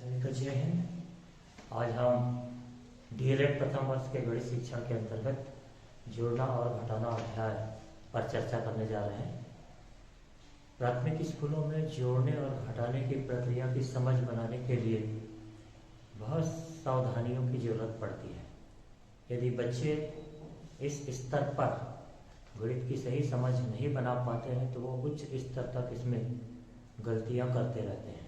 सभी को जय हिंद। आज हम डीएलएड प्रथम वर्ष के गणित शिक्षण के अंतर्गत जोड़ना और घटाना अध्याय पर चर्चा करने जा रहे हैं। प्राथमिक स्कूलों में जोड़ने और घटाने की प्रक्रिया की समझ बनाने के लिए बहुत सावधानियों की जरूरत पड़ती है। यदि बच्चे इस स्तर पर गणित की सही समझ नहीं बना पाते हैं तो वो उच्च स्तर तक इसमें गलतियां करते रहते हैं।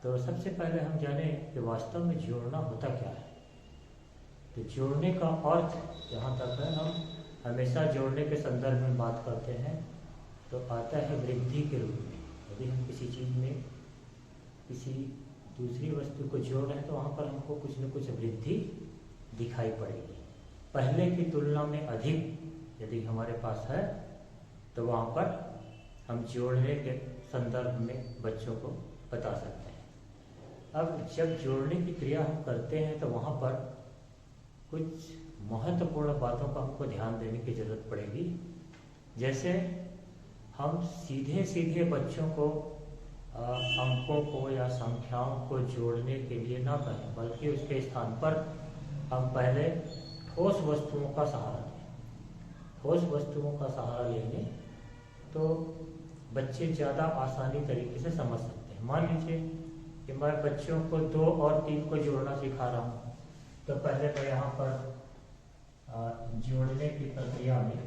तो सबसे पहले हम जानें कि वास्तव में जोड़ना होता क्या है। तो जोड़ने का अर्थ जहाँ तक है, हम हमेशा जोड़ने के संदर्भ में बात करते हैं तो आता है वृद्धि के रूप में। यदि हम किसी चीज़ में किसी दूसरी वस्तु को जोड़ रहे हैं तो वहाँ पर हमको कुछ न कुछ वृद्धि दिखाई पड़ेगी। पहले की तुलना में अधिक यदि हमारे पास है तो वहाँ पर हम जोड़ने के संदर्भ में बच्चों को बता सकते हैं। अब जब जोड़ने की क्रिया हम करते हैं तो वहाँ पर कुछ महत्वपूर्ण बातों का हमको ध्यान देने की जरूरत पड़ेगी। जैसे हम सीधे सीधे बच्चों को अंकों को या संख्याओं को जोड़ने के लिए ना कहें, बल्कि उसके स्थान पर हम पहले ठोस वस्तुओं का सहारा लें। ठोस वस्तुओं का सहारा लेंगे तो बच्चे ज़्यादा आसानी तरीके से समझ सकते हैं। मान लीजिए कि मैं बच्चों को 2 और 3 को जोड़ना सिखा रहा हूँ, तो पहले मैं यहाँ पर जोड़ने की प्रक्रिया में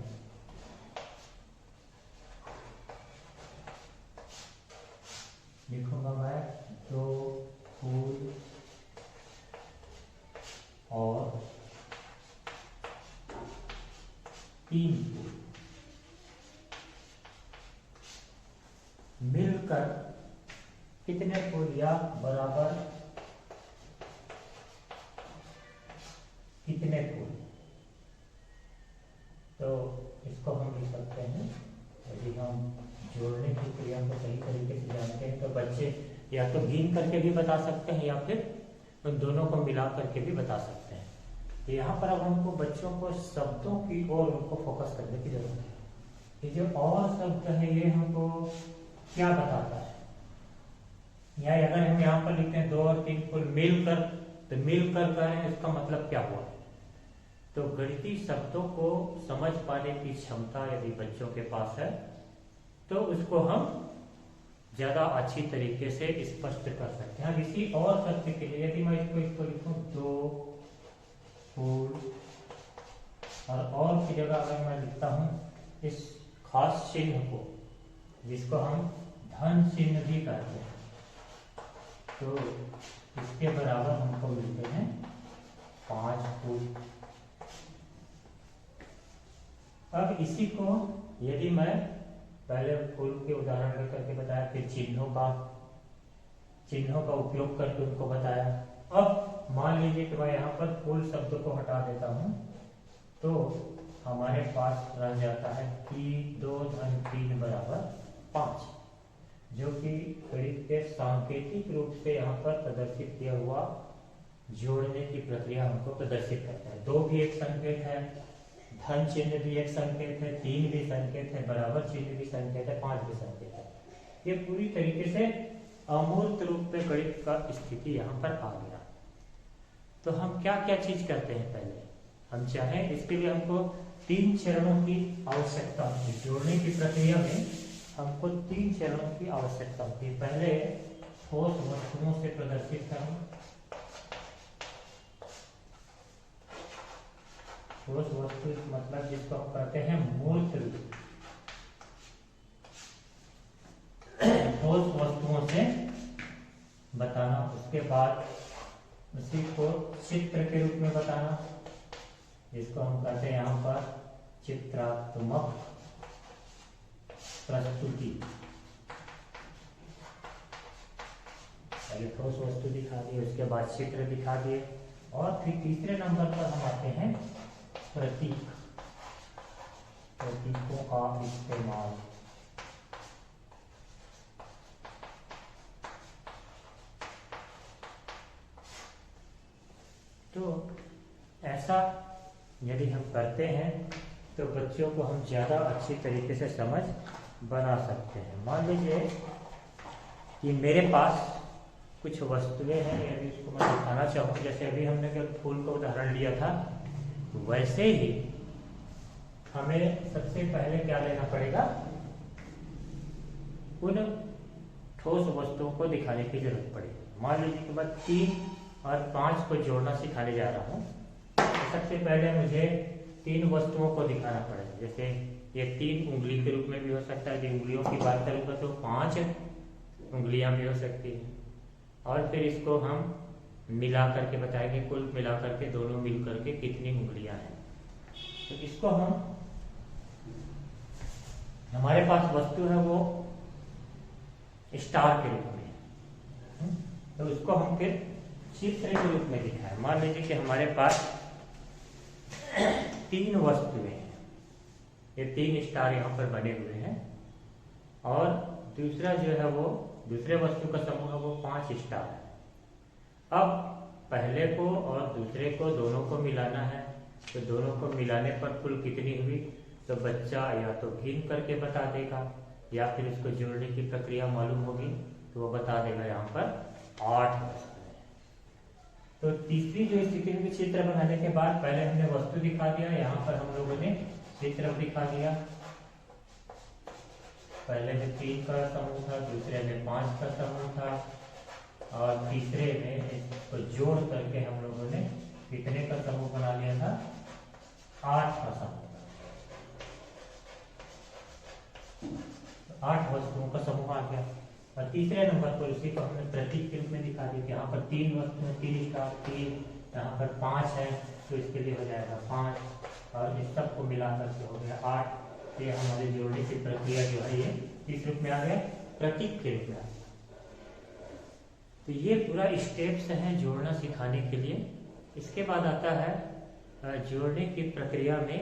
लिखूंगा मैं 2 फूल और 3 फूल मिलकर कितने फूल या बराबर कितने फूल। तो इसको हम लिख सकते हैं। यदि हम जोड़ने की क्रिया को सही तरीके से जानते हैं तो बच्चे या तो गिन करके भी बता सकते हैं या फिर उन दोनों को मिला करके भी बता सकते हैं। तो यहाँ पर अब हमको बच्चों को शब्दों की ओर उनको फोकस करने की जरूरत है। ये जो और शब्द है ये हमको क्या बताता है, या अगर हम यहाँ पर लिखते हैं 2 और 3 फूल मिलकर, तो मिलकर कह रहे हैं, इसका मतलब क्या हुआ। तो गणितीय शब्दों को समझ पाने की क्षमता यदि बच्चों के पास है तो उसको हम ज्यादा अच्छी तरीके से स्पष्ट कर सकते हैं। इसी और शब्द के लिए यदि मैं इसको लिखूं 2 फूल और की जगह अगर मैं लिखता हूं इस खास चिन्ह को, जिसको हम धन चिन्ह भी कहते हैं, तो इसके बराबर हमको मिलते हैं 5 फूल। अब इसी को यदि मैं पहले फूल के उदाहरण लेकर के बताया, फिर चिन्हों का उपयोग करके उनको बताया। अब मान लीजिए कि मैं यहाँ पर फूल शब्द को हटा देता हूँ तो हमारे पास रह जाता है कि 2 धन 3 बराबर 5, जो कि गणित के सांकेतिक रूप से यहाँ पर प्रदर्शित किया हुआ जोड़ने की प्रक्रिया हमको प्रदर्शित करता है। 2 भी एक संकेत है, धन चिन्ह भी एक संकेत है, 3 भी संकेत है, बराबर चिन्ह भी संकेत है, 5 भी संकेत है। ये पूरी तरीके से अमूर्त रूप में गणित का स्थिति यहाँ पर आ गया। तो हम क्या क्या चीज करते हैं, पहले हम चाहें इसके लिए हमको 3 चरणों की आवश्यकता होती है। जोड़ने की प्रक्रिया में हमको 3 चरणों की आवश्यकता होती है। पहले ठोस वस्तुओं से प्रदर्शित करें। ठोस वस्तु मतलब जिसको हम कहते हैं मूर्त रूप। ठोस वस्तुओं से बताना, उसके बाद उसी को चित्र के रूप में बताना, जिसको हम कहते हैं यहाँ पर चित्रात्मक प्रस्तुति। पहले ठोस वस्तु दिखा दिए, उसके बाद चित्र दिखा दिए, और फिर तीसरे नंबर पर हम आते हैं प्रतीक। प्रतीकों का इस्तेमाल। तो ऐसा यदि हम करते हैं तो बच्चों को हम ज़्यादा अच्छी तरीके से समझ बना सकते हैं। मान लीजिए कि मेरे पास कुछ वस्तुएं हैं, यदि इसको मैं दिखाना चाहूँ, जैसे अभी हमने केवल फूल का उदाहरण लिया था, वैसे ही हमें सबसे पहले क्या लेना पड़ेगा, उन ठोस वस्तुओं को दिखाने की जरूरत पड़ेगी। मान लीजिए कि मैं 3 और 5 को जोड़ना सिखाने जा रहा हूँ, तो सबसे पहले मुझे 3 वस्तुओं को दिखाना पड़ेगा। जैसे ये 3 उंगली के रूप में भी हो सकता है, यदि उंगलियों की बात करूँगा तो 5 उंगलियां भी हो सकती हैं, और फिर इसको हम मिला करके बताएंगे, कुल मिला करके दोनों मिल करके कितनी उंगलियां हैं। तो इसको हम, हमारे पास वस्तु है वो स्टार के रूप में, तो उसको हम फिर चित्र के रूप में दिखाएं। मान लीजिए कि हमारे पास 3 वस्तुएं हैं, ये 3 स्टार यहाँ पर बने हुए हैं, और दूसरा जो है वो दूसरे वस्तु का समूह है वो 5 स्टार है। अब पहले को और दूसरे को दोनों को मिलाना है, तो दोनों को मिलाने पर कुल कितनी हुई, तो बच्चा या तो गिन करके बता देगा, या फिर उसको जोड़ने की प्रक्रिया मालूम होगी तो वो बता देगा यहाँ पर 8 वस्तुएं। तो तीसरी जो स्थिति में चित्र बनाने के बाद पहले हमने वस्तु दिखा दिया, यहाँ पर हम लोगों ने चित्र दिखा दिया। पहले में 3 का समूह था, दूसरे में 5 का समूह था, और तीसरे में इसको जोड़ करके हम लोगों ने कितने का समूह बना लिया था, 8 का समूह। 8 वस्तुओं का समूह आ गया। और तीसरे नंबर पर उसी को हमने प्रतीक के रूप में दिखा दी कि यहाँ पर 3 वस्तुएं, 3 स्टार, 3, यहाँ पर 5 है, तो इसके लिए हो जाएगा 5, और इस सब को मिलाकर के हो गया 8। ये हमारी जोड़ने की प्रक्रिया जो है ये किस रूप में आ गया, प्रतीक के रूप में आ गया। तो ये पूरा स्टेप्स हैं जोड़ना सिखाने के लिए। इसके बाद आता है जोड़ने की प्रक्रिया में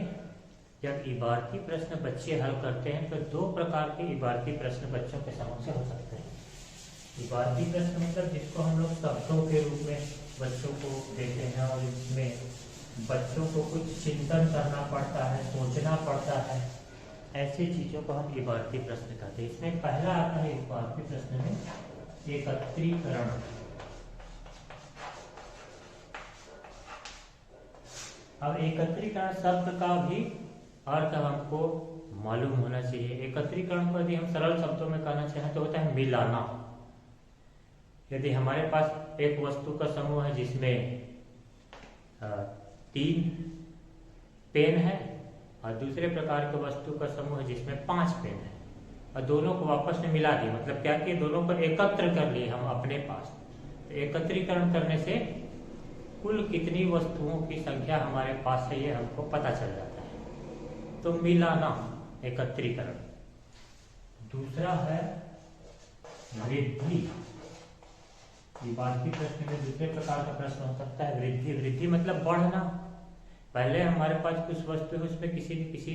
जब इबारती प्रश्न बच्चे हल करते हैं, तो 2 प्रकार के इबारती प्रश्न बच्चों के समक्ष हो सकते हैं। इबारती प्रश्न मतलब जिसको हम लोग शब्दों के रूप में बच्चों को देते हैं, और इसमें बच्चों को कुछ चिंतन करना पड़ता है, सोचना पड़ता है, ऐसी चीजों को हम इबारती प्रश्न कहते हैं। इसमें पहला आता है इबारती प्रश्न में एकत्रीकरण। अब एकत्रीकरण शब्द का भी अर्थ हमको मालूम होना चाहिए। एकत्रीकरण को यदि हम सरल शब्दों में कहना चाहें तो होता है मिलाना। यदि हमारे पास एक वस्तु का समूह है जिसमें 3 पेन है, और दूसरे प्रकार के वस्तु का समूह है जिसमें 5 पेन है, और दोनों को आपस में मिला दी, मतलब क्या कि दोनों को एकत्र कर लिए हम अपने पास। तो एकत्रीकरण करने से कुल कितनी वस्तुओं की संख्या हमारे पास है ये हमको पता चल जाता है। तो मिलाना, एकत्रीकरण। दूसरा है वृद्धि। इबारती प्रश्न में दूसरे प्रकार का प्रश्न हो सकता है वृद्धि। वृद्धि मतलब बढ़ना। पहले हमारे पास कुछ वस्तु है, उसमें किसी न किसी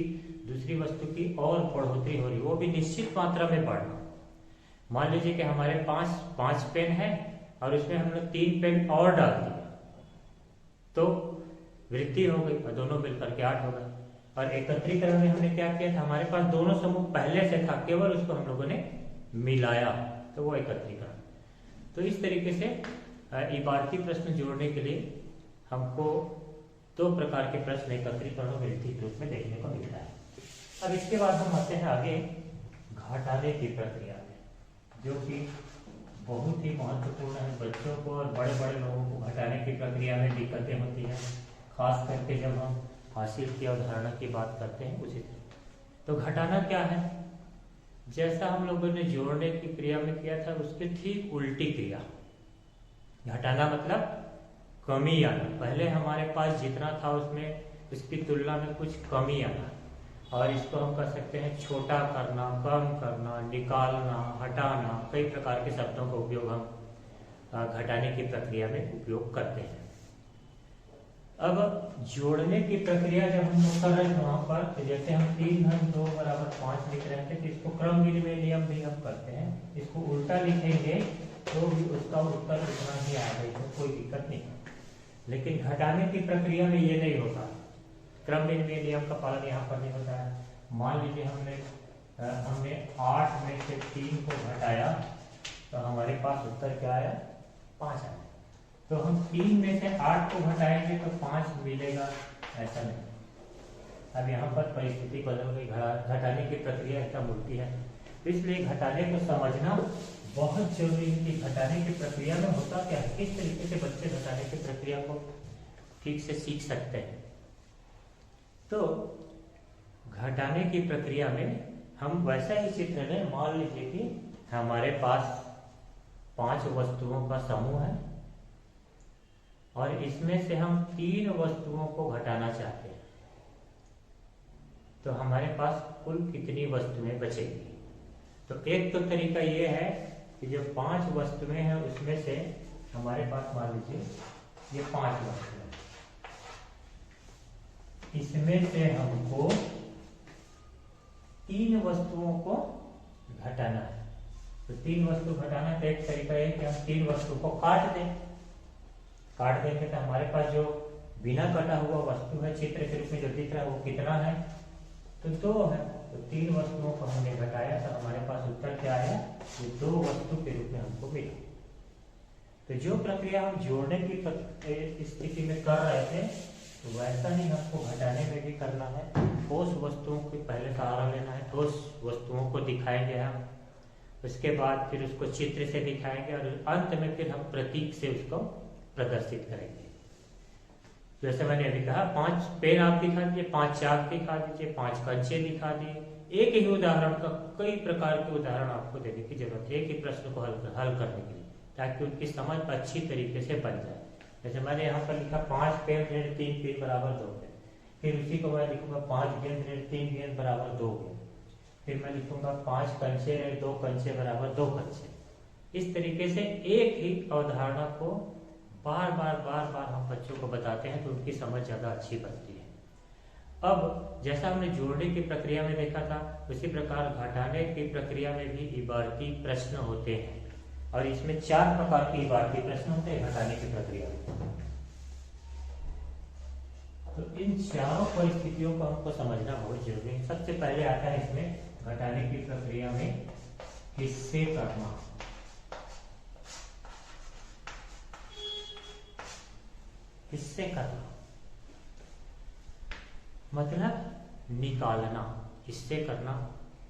दूसरी वस्तु की और बढ़ोतरी हो रही, वो भी निश्चित मात्रा में बढ़ना। मान लीजिए कि हमारे पास 5 पेन है और उसमें हमने 3 पेन और डाल दिया, तो वृद्धि हो गई और दोनों मिलकर के 8 हो गए। और एकत्रीकरण में हमने क्या किया था, हमारे पास दोनों समूह पहले से था, केवल उसको हम लोगों ने मिलाया, तो वो एकत्रीकरण। तो इस तरीके से इबारती प्रश्न जोड़ने के लिए हमको 2 प्रकार के प्रश्न एकत्रीकरण और वृद्धि के रूप में देखने को मिलता है। अब इसके बाद हम आते हैं आगे घटाने की प्रक्रिया में, जो कि बहुत ही महत्वपूर्ण है। बच्चों को और बड़े बड़े लोगों को घटाने की प्रक्रिया में दिक्कतें होती हैं, खास करके जब हम हासिल की अवधारणा की बात करते हैं उसी तरह। तो घटाना क्या है, जैसा हम लोगों ने जोड़ने की क्रिया में किया था उसके ठीक उल्टी क्रिया। घटाना मतलब कमी आना। पहले हमारे पास जितना था उसमें उसकी तुलना में कुछ कमी आना, और इसको हम कह सकते हैं छोटा करना, कम करना, निकालना, हटाना। कई प्रकार के शब्दों का उपयोग हम घटाने की प्रक्रिया में उपयोग करते हैं। अब जोड़ने की प्रक्रिया जब हम लोग कर रहे हैं वहां पर, तो जैसे हम 3 घन 2 बराबर 5 लिख रहे थे, तो इसको क्रम विनिमय नियम भी हम करते हैं। इसको उल्टा लिखेंगे तो भी उसका उत्तर उतना ही आएगा, इसमें कोई दिक्कत नहीं। लेकिन घटाने की प्रक्रिया में ये नहीं होता, क्रम विनिमय नियम का पालन यहाँ पर नहीं होता है। मान लीजिए हमने 8 में से 3 को घटाया, तो हमारे पास उत्तर क्या आया, 5 आए। तो हम 3 में से 8 को घटाएंगे तो 5 मिलेगा, ऐसा नहीं। अब यहाँ पर परिस्थिति बदल गई, घटाने की प्रक्रिया एकदम उल्टी है। तो इसलिए घटाने को समझना बहुत जरूरी है कि घटाने की प्रक्रिया में होता क्या है, किस तरीके से बच्चे घटाने की प्रक्रिया को ठीक से सीख सकते हैं। तो घटाने की प्रक्रिया में हम वैसा ही चित्र लें, मान लीजिए कि हमारे पास 5 वस्तुओं का समूह है और इसमें से हम 3 वस्तुओं को घटाना चाहते हैं, तो हमारे पास कुल कितनी वस्तुएं बचेंगी। तो एक तो तरीका ये है कि जो 5 वस्तुएं हैं उसमें से हमारे पास मान लीजिए ये 5 वस्तुएं, इसमें से हमको 3 वस्तुओं को घटाना है। तो 3 वस्तु घटाना का एक तरीका है कि हम 3 वस्तु को काट दें। काट देंगे तो हमारे पास जो बिना कटा हुआ वस्तु है चित्र के रूप में जो दिख रहा है वो कितना है, तो 2 है। तो 3 वस्तुओं को हमने घटाया तो हमारे पास उत्तर क्या आया, ये 2 वस्तु के रूप में हमको मिला। तो जो प्रक्रिया हम जोड़ने की स्थिति में कर रहे थे तो वैसा ही हमको घटाने में भी करना है। ठोस वस्तुओं को पहले सहारा लेना है, ठोस वस्तुओं को दिखाएंगे हम, उसके बाद फिर उसको चित्र से दिखाएंगे और अंत में फिर हम प्रतीक से उसको प्रदर्शित करेंगे। जैसे मैंने अभी कहा 5 पेन आप दिखा दीजिए, 5 चाक दिखा दीजिए, 5 कंचे दिखा दिए। एक ही उदाहरण का कई प्रकार के उदाहरण आपको देने की जरूरत है एक ही प्रश्न को हल करने के लिए, ताकि उनकी समझ अच्छी तरीके से बन जाए। जैसे मैंने यहाँ पर लिखा 5 पेन ऋण 3 पेन बराबर 2 पेन, फिर उसी को मैं लिखूंगा 5 गेंद ऋण 3 गेंद बराबर 2 गेंद, फिर मैं लिखूंगा 5 कंचे ऋण 2 कंचे बराबर 2 कंचे। इस तरीके से एक ही अवधारणा को बार बार हम बच्चों को बताते हैं तो उनकी समझ ज़्यादा अच्छी बनती है। अब जैसा हमने जोड़ने की प्रक्रिया में देखा था, उसी प्रकार घटाने की प्रक्रिया में भी इबारती प्रश्न होते हैं और इसमें 4 प्रकार के इबारती प्रश्न होते हैं घटाने की प्रक्रिया में। तो इन चारों परिस्थितियों को हमको समझना बहुत जरूरी है। सबसे पहले आता है इसमें घटाने की प्रक्रिया में हिस्से करना। हिस्से करना मतलब निकालना, हिस्से करना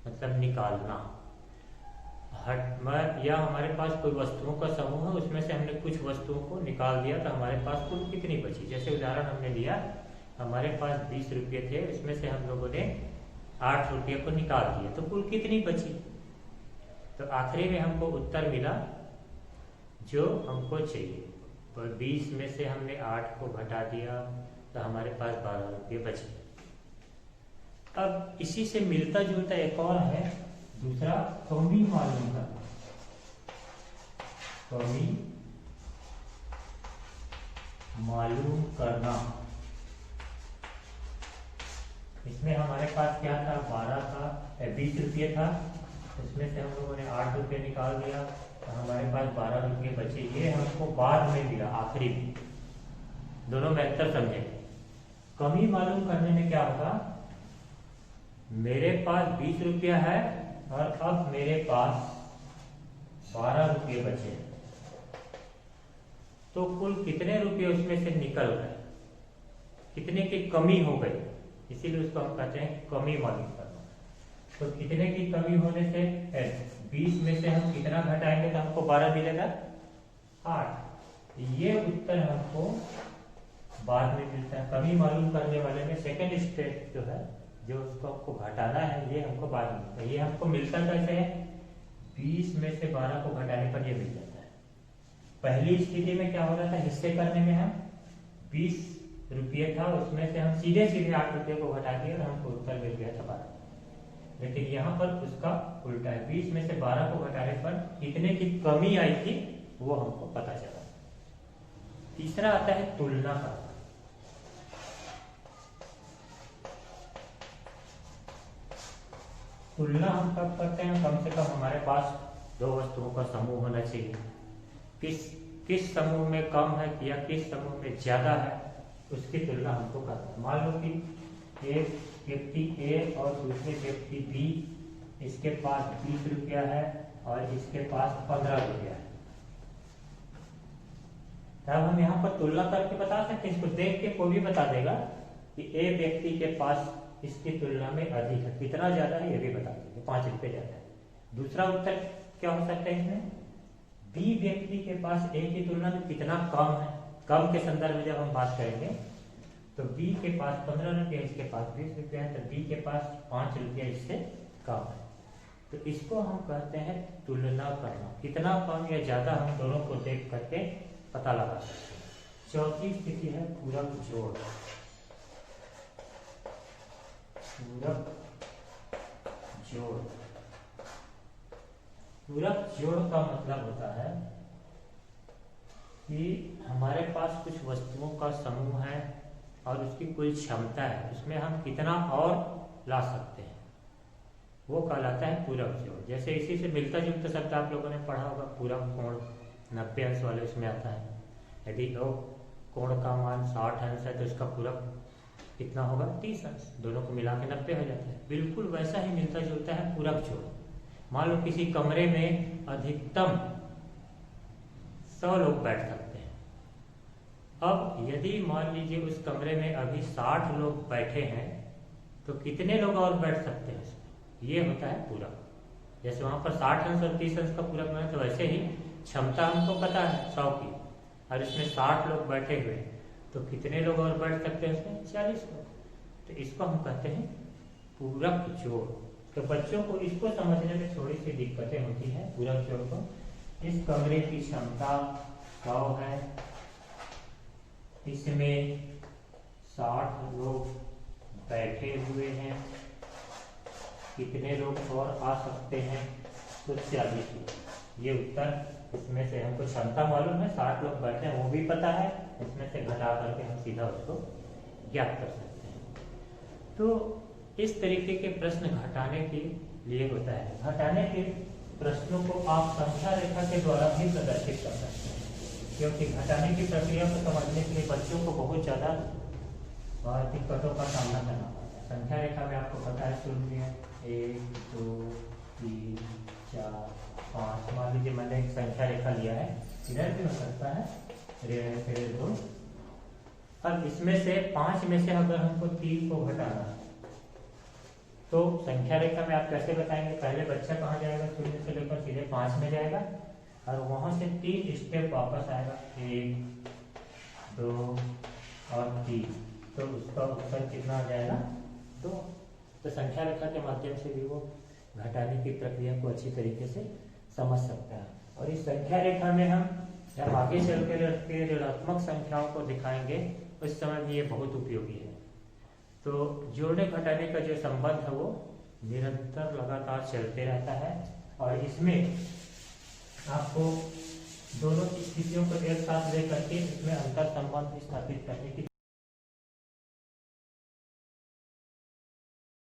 मतलब निकालना। या हमारे पास कोई वस्तुओं का समूह है, उसमें से हमने कुछ वस्तुओं को निकाल दिया तो हमारे पास कुल कितनी बची। जैसे उदाहरण हमने लिया, हमारे पास 20 रुपये थे, उसमें से हम लोगों ने 8 रुपये को निकाल दिया तो कुल कितनी बची। तो आखिरी में हमको उत्तर मिला जो हमको चाहिए। तो 20 में से हमने 8 को घटा दिया तो हमारे पास 12 रुपये बचे। अब इसी से मिलता जुलता एक और है, दूसरा कमी मालूम करना। कमी मालूम करना, इसमें हमारे पास क्या था, 20 रुपये था, उसमें से हम लोगों ने 8 रुपये निकाल दिया तो हमारे पास 12 रुपये बचे। ये हमको बाद में मिला, आखिरी में। दोनों में अंतर समझे। कमी मालूम करने में क्या होगा, मेरे पास 20 रुपया है और अब मेरे पास 12 रुपये बचे, तो कुल कितने रुपये उसमें से निकल गए, कितने की कमी हो गई, इसीलिए उसको हम कहते हैं कमी मालूम करना। तो कितने की कमी होने से 20 में से हम कितना घटाएंगे तो हमको 12 मिलेगा, 8। ये उत्तर हमको बाद में मिलता है। कमी मालूम करने वाले में सेकेंड स्टेप जो है, जो उसको आपको घटाना है, ये हमको बाद में मिलता है। ये हमको मिलता कैसे है, 20 में से 12 को घटाने पर ये मिल जाता है। पहली स्थिति में क्या हो रहा था, हिस्से करने में हम 20 रुपये था, उसमें से हम सीधे 8 रुपये को घटा दिए और हमको उत्तर मिल गया था 12। लेकिन यहाँ पर उसका उल्टा है, 20 में से 12 को घटाने पर कितने की कमी आई थी वो हमको पता चला। तीसरा आता है तुलना करना। तुलना हम कब करते हैं, कम से कम हमारे पास 2 वस्तुओं का समूह होना चाहिए। किस समूह में कम है या किस समूह में ज्यादा है, उसकी तुलना हमको करना है। मान लो कि एक व्यक्ति ए और दूसरे व्यक्ति बी, इसके पास 20 रुपया है और इसके पास 15 रुपया है। तब हम यहाँ पर तुलना करके बता सकते हैं। इसको देख के कोई भी बता देगा कि ए व्यक्ति के पास इसकी तुलना में अधिक है, कितना ज्यादा है ये भी बता देंगे, 5 रुपए ज्यादा है। दूसरा उत्तर क्या हो सकता है इसमें, बी व्यक्ति के पास ए की तुलना में कितना कम है। कम के संदर्भ में जब हम बात करेंगे तो बी के पास 15 रुपया, इसके पास 20 रुपया है, तो बी के पास 5 रुपया इससे कम है। तो इसको हम कहते हैं तुलना करना, कितना कम या ज्यादा हम दोनों को देख करके पता लगा सकते हैं। चौथी स्थिति है पूरक जोड़। पूरक जोड़, पूरक जोड़ का मतलब होता है कि हमारे पास कुछ वस्तुओं का समूह है और उसकी कुल क्षमता है, उसमें हम कितना और ला सकते हैं, वो कहलाता है पूरक जोड़। जैसे इसी से मिलता जुलता शब्द आप लोगों ने पढ़ा होगा, पूरक कोण 90 अंश वाले उसमें आता है। यदि कोण का मान 60 अंश है तो इसका पूरक कितना होगा, 30 अंश, दोनों को मिला के 90 हो जाता है। बिल्कुल वैसा ही मिलता जुलता है पूरक जोड़। मान लो किसी कमरे में अधिकतम 100 लोग बैठ सकते हैं। अब यदि मान लीजिए उस कमरे में अभी 60 लोग बैठे हैं तो कितने लोग और बैठ सकते हैं उसमें, ये होता है पूरक। जैसे वहां पर 60 अंश और 30 अंश का पूरक बना, तो वैसे ही क्षमता हमको पता है 100 की, और इसमें 60 लोग बैठे हुए, तो कितने लोग और बैठ सकते हैं उसमें, 40 लोग। तो इसको हम कहते हैं पूरक जोड़। तो बच्चों को इसको समझने में थोड़ी सी दिक्कतें होती हैं पूरक जोड़ को। इस कमरे की क्षमता 100 है, इसमें 60 लोग बैठे हुए हैं, कितने लोग और आ सकते हैं, तो 40 लोग। ये उत्तर, इसमें से हमको क्षमता मालूम है, 60 लोग बैठे हैं वो भी पता है, इसमें से घटा करके हम सीधा उसको ज्ञात कर सकते हैं। तो इस तरीके के प्रश्न घटाने के लिए होता है। घटाने के प्रश्नों को आप संख्या रेखा के द्वारा भी प्रदर्शित कर सकते हैं, क्योंकि घटाने की प्रक्रिया को समझने के लिए बच्चों को बहुत ज्यादा दिक्कतों का सामना करना पड़ता है। संख्या रेखा में आपको पता है शून्य, 1 2 3 4 5। मान लीजिए मैंने एक संख्या रेखा लिया है, इधर भी हो सकता है, फिर 2। अब इसमें से 5 में से अगर हमको 3 को घटाना है तो संख्या रेखा में आप कैसे बताएंगे, पहले बच्चा कहाँ जाएगा, शून्य से लेकर सीधे 5 में जाएगा और वहां से 3 स्टेप वापस आएगा, 1 2 और 3, तो उसका उत्तर कितना आ जाएगा, 2। तो संख्या रेखा के माध्यम से भी वो घटाने की प्रक्रिया को अच्छी तरीके से समझ सकता है। और इस संख्या रेखा में हम जब आगे चल के ऋणात्मक संख्याओं को दिखाएंगे उस समय भी ये बहुत उपयोगी है। तो जोड़ने घटाने का जो संबंध है वो निरंतर लगातार चलते रहता है, और इसमें आपको दोनों स्थितियों को एक साथ लेकर के इसमें अंतर संबंध स्थापित करने की